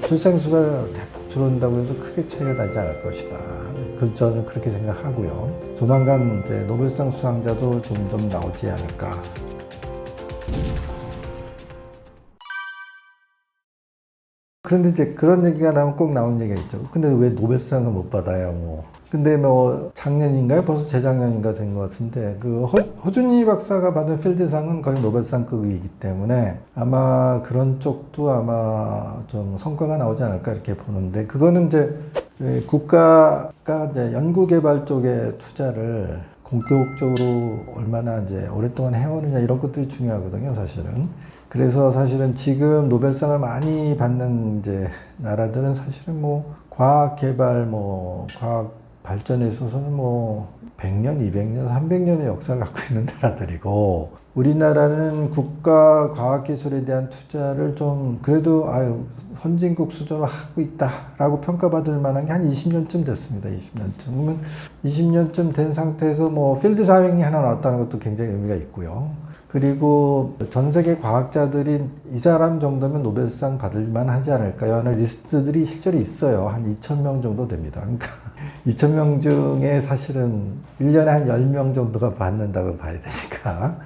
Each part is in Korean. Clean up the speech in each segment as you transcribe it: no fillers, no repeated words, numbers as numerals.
출생수가 대폭 줄어든다고 해서 크게 차이가 나지 않을 것이다. 저는 그렇게 생각하고요. 조만간 이제 노벨상 수상자도 좀 나오지 않을까. 그런데 이제 그런 얘기가 나오면 꼭 나오는 얘기가 있죠. 근데 왜 노벨상을 못 받아요, 뭐. 근데 뭐 작년인가요? 벌써 재작년인가 된 것 같은데 그 허준희 박사가 받은 필드상은 거의 노벨상급이기 때문에 아마 그런 쪽도 아마 좀 성과가 나오지 않을까 이렇게 보는데 그거는 이제 국가가 이제 연구개발 쪽에 투자를 공격적으로 얼마나 이제 오랫동안 해오느냐 이런 것들이 중요하거든요, 사실은. 그래서 사실은 지금 노벨상을 많이 받는 이제 나라들은 사실은 뭐 과학 개발, 뭐 과학 발전에 있어서는 뭐 100년, 200년, 300년의 역사를 갖고 있는 나라들이고 우리나라는 국가 과학기술에 대한 투자를 좀 그래도 선진국 수준으로 하고 있다라고 평가받을 만한 게 한 20년쯤 됐습니다. 20년쯤. 그러면 20년쯤 된 상태에서 뭐 필드 사행이 하나 나왔다는 것도 굉장히 의미가 있고요. 그리고 전 세계 과학자들이 이 사람 정도면 노벨상 받을 만하지 않을까요? 하는 리스트들이 실제로 있어요. 한 2,000명 정도 됩니다. 그러니까 2,000명 중에 사실은 1년에 한 10명 정도가 받는다고 봐야 되니까.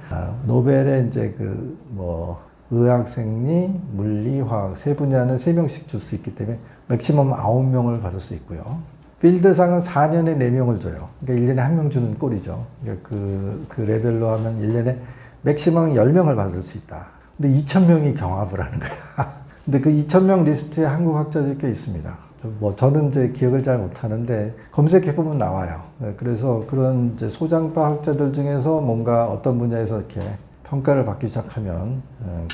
노벨에 이제 의학, 생리, 물리, 화학 세 분야는 3명씩 줄 수 있기 때문에 맥시멈 9명을 받을 수 있고요. 필드상은 4년에 4명을 줘요. 그러니까 1년에 1명 주는 꼴이죠. 그러니까 그 레벨로 하면 1년에 맥시멈 10명을 받을 수 있다. 근데 2,000명이 경합을 하는 거야. 근데 그 2,000명 리스트에 한국 학자들이 꽤 있습니다. 저는 이제 기억을 잘 못하는데 검색해보면 나와요. 그래서 그런 이제 소장파 학자들 중에서 뭔가 어떤 분야에서 이렇게 평가를 받기 시작하면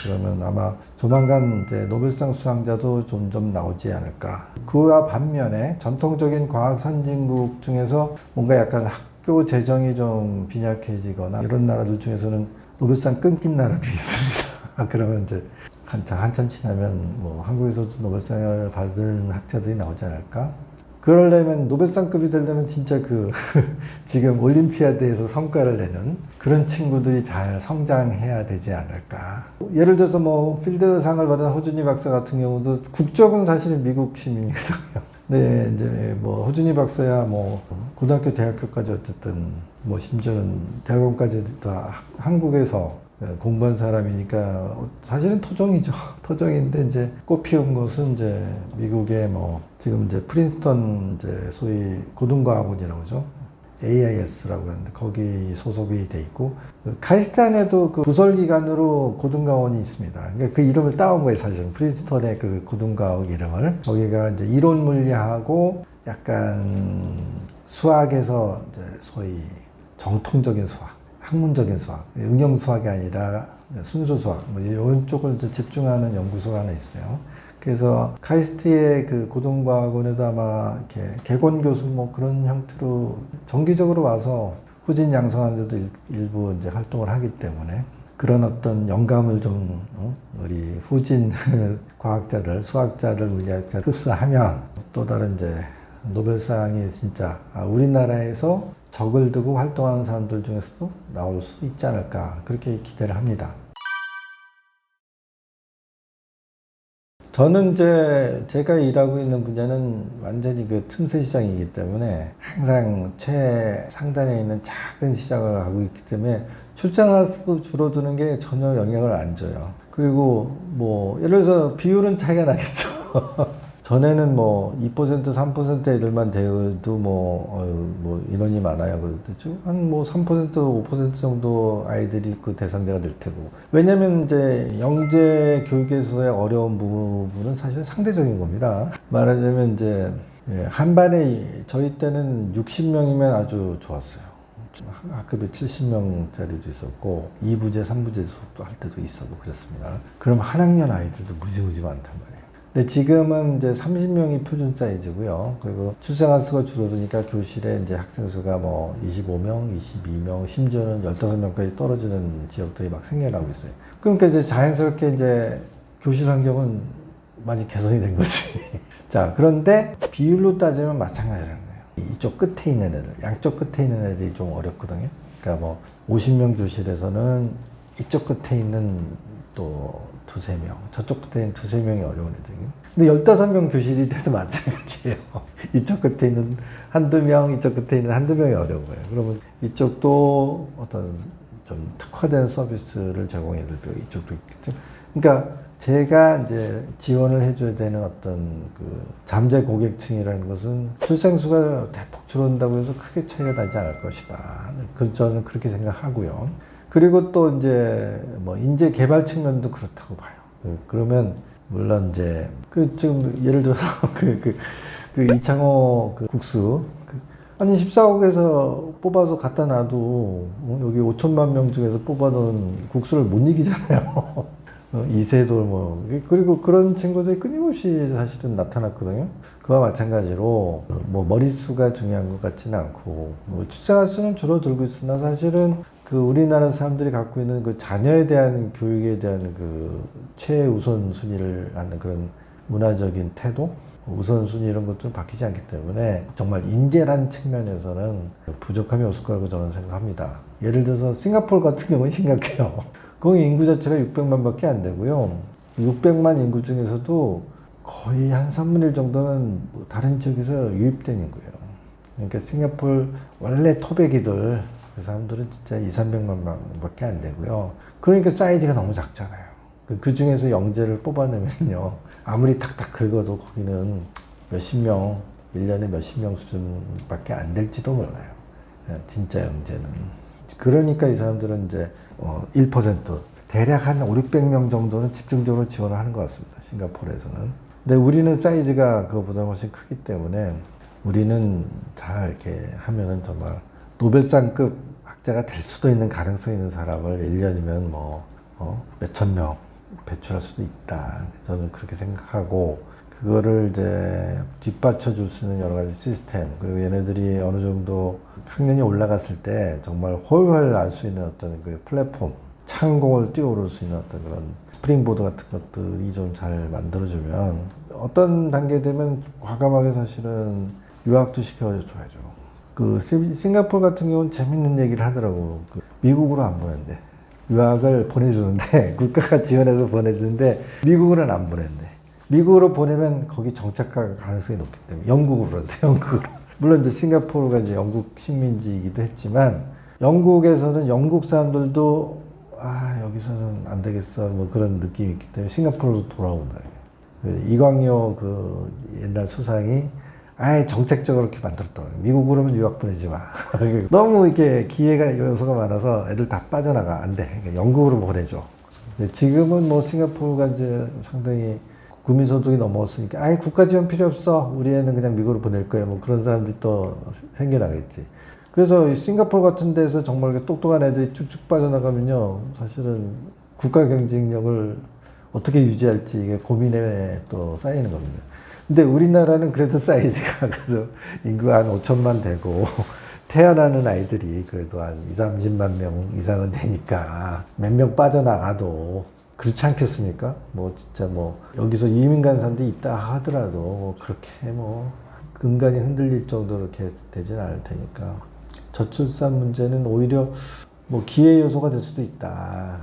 그러면 아마 조만간 이제 노벨상 수상자도 좀 나오지 않을까. 그와 반면에 전통적인 과학 선진국 중에서 뭔가 약간 학교 재정이 좀 빈약해지거나 이런 나라들 중에서는 노벨상 끊긴 나라도 있습니다. 그러면 이제 한참 지나면 뭐 한국에서도 노벨상을 받은 학자들이 나오지 않을까? 그러려면 노벨상급이 되려면 진짜 지금 올림피아드에서 성과를 내는 그런 친구들이 잘 성장해야 되지 않을까. 예를 들어서 뭐 필드상을 받은 허준희 박사 같은 경우도 국적은 사실은 미국 시민이거든요. 네, 이제 뭐 허준희 박사야 뭐 고등학교, 대학교까지 어쨌든 뭐 심지어는 대학원까지 다 한국에서 공부한 사람이니까 사실은 토종이죠. 토종인데 이제 꽃피운 곳은 이제 미국의 뭐 지금 이제 프린스턴 이제 소위 고등과학원이라고 하죠. AIS라고 하는데 거기 소속이 돼 있고 카이스트 안에도 그 부설기관으로 고등과학원이 있습니다. 그러니까 그 이름을 따온 거예요, 사실은. 프린스턴의 그 고등과학 이름을. 거기가 이제 이론 물리하고 약간 수학에서 이제 소위 정통적인 수학, 학문적인 수학, 응용 수학이 아니라 순수 수학, 뭐 이런 쪽을 이제 집중하는 연구소가 하나 있어요. 그래서 카이스트의 그 고등과학원에도 아마 이렇게 객원 교수 뭐 그런 형태로 정기적으로 와서 후진 양성하는 데도 일부 이제 활동을 하기 때문에 그런 어떤 영감을 좀 우리 후진 과학자들, 수학자들, 물리학자 흡수하면 또 다른 이제 노벨상이 진짜 우리나라에서 적을 두고 활동하는 사람들 중에서도 나올 수 있지 않을까 그렇게 기대를 합니다. 저는 이제 제가 일하고 있는 분야는 완전히 그 틈새 시장이기 때문에 항상 최상단에 있는 작은 시장을 하고 있기 때문에 출장할 수도 줄어드는 게 전혀 영향을 안 줘요. 그리고 뭐 예를 들어서 비율은 차이가 나겠죠. 전에는 뭐 2%, 3% 애들만 되어도 뭐 인원이 많아요. 그랬죠. 한 뭐 3%, 5% 정도 아이들이 그 대상자가 될 테고. 왜냐면 이제 영재 교육에서의 어려운 부분은 사실 상대적인 겁니다. 말하자면 이제 한 반에 저희 때는 60명이면 아주 좋았어요. 학급에 70명짜리도 있었고 2부제, 3부제 수업도 할 때도 있었고 그랬습니다. 그럼 한 학년 아이들도 무지무지 많단 말이에요. 근데 지금은 이제 30명이 표준 사이즈고요. 그리고 출생아 수가 줄어드니까 교실에 이제 학생 수가 뭐 25명, 22명, 심지어는 15명까지 떨어지는 지역들이 막 생겨나고 있어요. 그러니까 이제 자연스럽게 이제 교실 환경은 많이 개선이 된 거지. 자, 그런데 비율로 따지면 마찬가지라는 거예요. 이쪽 끝에 있는 애들, 양쪽 끝에 있는 애들이 좀 어렵거든요. 그러니까 뭐 50명 교실에서는 이쪽 끝에 있는 또 두세 명, 저쪽 끝에 있는 두세 명이 어려운 애들이에요. 근데 15명 교실이 돼도 마찬가지예요. 이쪽 끝에 있는 한두 명, 이쪽 끝에 있는 한두 명이 어려운 거예요. 그러면 이쪽도 어떤 좀 특화된 서비스를 제공해 줄 필요가 이쪽도 있겠죠. 그러니까 제가 이제 지원을 해줘야 되는 어떤 그 잠재 고객층이라는 것은 출생수가 대폭 줄어든다고 해서 크게 차이가 나지 않을 것이다. 저는 그렇게 생각하고요. 그리고 또 이제 뭐 인재 개발 측면도 그렇다고 봐요. 그러면 물론 이제 그 지금 예를 들어서 그 이창호 그 국수 아니 14억에서 뽑아서 갖다 놔도 여기 5천만 명 중에서 뽑아놓은 국수를 못 이기잖아요. 이세돌 뭐 그리고 그런 친구들이 끊임없이 사실은 나타났거든요. 그와 마찬가지로 뭐 머릿수가 중요한 것 같지는 않고 뭐 출생아 수는 줄어들고 있으나 사실은 그 우리나라 사람들이 갖고 있는 그 자녀에 대한 교육에 대한 그 최우선 순위를 하는 그런 문화적인 태도, 우선순위 이런 것 좀 바뀌지 않기 때문에 정말 인재란 측면에서는 부족함이 없을 거라고 저는 생각합니다. 예를 들어서 싱가포르 같은 경우는 심각해요. 거기 인구 자체가 600만밖에 안 되고요. 600만 인구 중에서도 거의 한 3분의 1 정도는 다른 지역에서 유입된 인구예요. 그러니까 싱가포르 원래 토백이들 그 사람들은 진짜 200~300만밖에 안 되고요. 그러니까 사이즈가 너무 작잖아요. 그 중에서 영재를 뽑아내면요. 아무리 탁탁 긁어도 거기는 몇십 명, 1년에 몇십 명 수준밖에 안 될지도 몰라요. 진짜 영재는. 그러니까 이 사람들은 이제 1% 대략 한 500~600명 정도는 집중적으로 지원을 하는 것 같습니다. 싱가포르에서는. 근데 우리는 사이즈가 그거보다 훨씬 크기 때문에 우리는 잘 이렇게 하면은 정말 노벨상급 학자가 될 수도 있는 가능성이 있는 사람을 1년이면 뭐 몇천 명 배출할 수도 있다. 저는 그렇게 생각하고 그거를 이제 뒷받쳐 줄 수 있는 여러 가지 시스템 그리고 얘네들이 어느 정도 학년이 올라갔을 때 정말 훨훨 날 수 있는 어떤 그 플랫폼 창공을 뛰어오를 수 있는 어떤 그런 스프링보드 같은 것들이 좀 잘 만들어주면 어떤 단계 되면 과감하게 사실은 유학도 시켜줘야죠. 그 싱가포르 같은 경우는 재밌는 얘기를 하더라고. 그 미국으로 안 보낸대. 유학을 보내주는데 국가가 지원해서 보내주는데 미국으로는 안 보낸대. 미국으로 보내면 거기 정착할 가능성이 높기 때문에 영국으로 그런데 영국으로. 물론 이제 싱가포르가 이제 영국 식민지이기도 했지만 영국에서는 영국 사람들도 여기서는 안 되겠어 뭐 그런 느낌이 있기 때문에 싱가포르로 돌아온다. 이광요 그 옛날 수상이 정책적으로 이렇게 만들었다고. 미국으로는 유학 보내지 마. 너무 이렇게 기회가 요소가 많아서 애들 다 빠져나가. 안 돼. 그러니까 영국으로 보내줘. 지금은 뭐 싱가포르가 이제 상당히 국민소득이 넘어왔으니까 국가 지원 필요 없어. 우리 애는 그냥 미국으로 보낼 거야. 뭐 그런 사람들이 또 생겨나겠지. 그래서 싱가포르 같은 데서 정말 똑똑한 애들이 쭉쭉 빠져나가면요. 사실은 국가 경쟁력을 어떻게 유지할지 이게 고민에 또 쌓이는 겁니다. 근데 우리나라는 그래도 사이즈가 그래서 인구가 한 5천만 되고 태어나는 아이들이 그래도 한 20~30만 명 이상은 되니까 몇 명 빠져나가도 그렇지 않겠습니까? 뭐 진짜 뭐 여기서 이민 간 사람들이 있다 하더라도 뭐 그렇게 뭐 근간이 흔들릴 정도로 이렇게 되지는 않을 테니까 저출산 문제는 오히려 뭐 기회 요소가 될 수도 있다.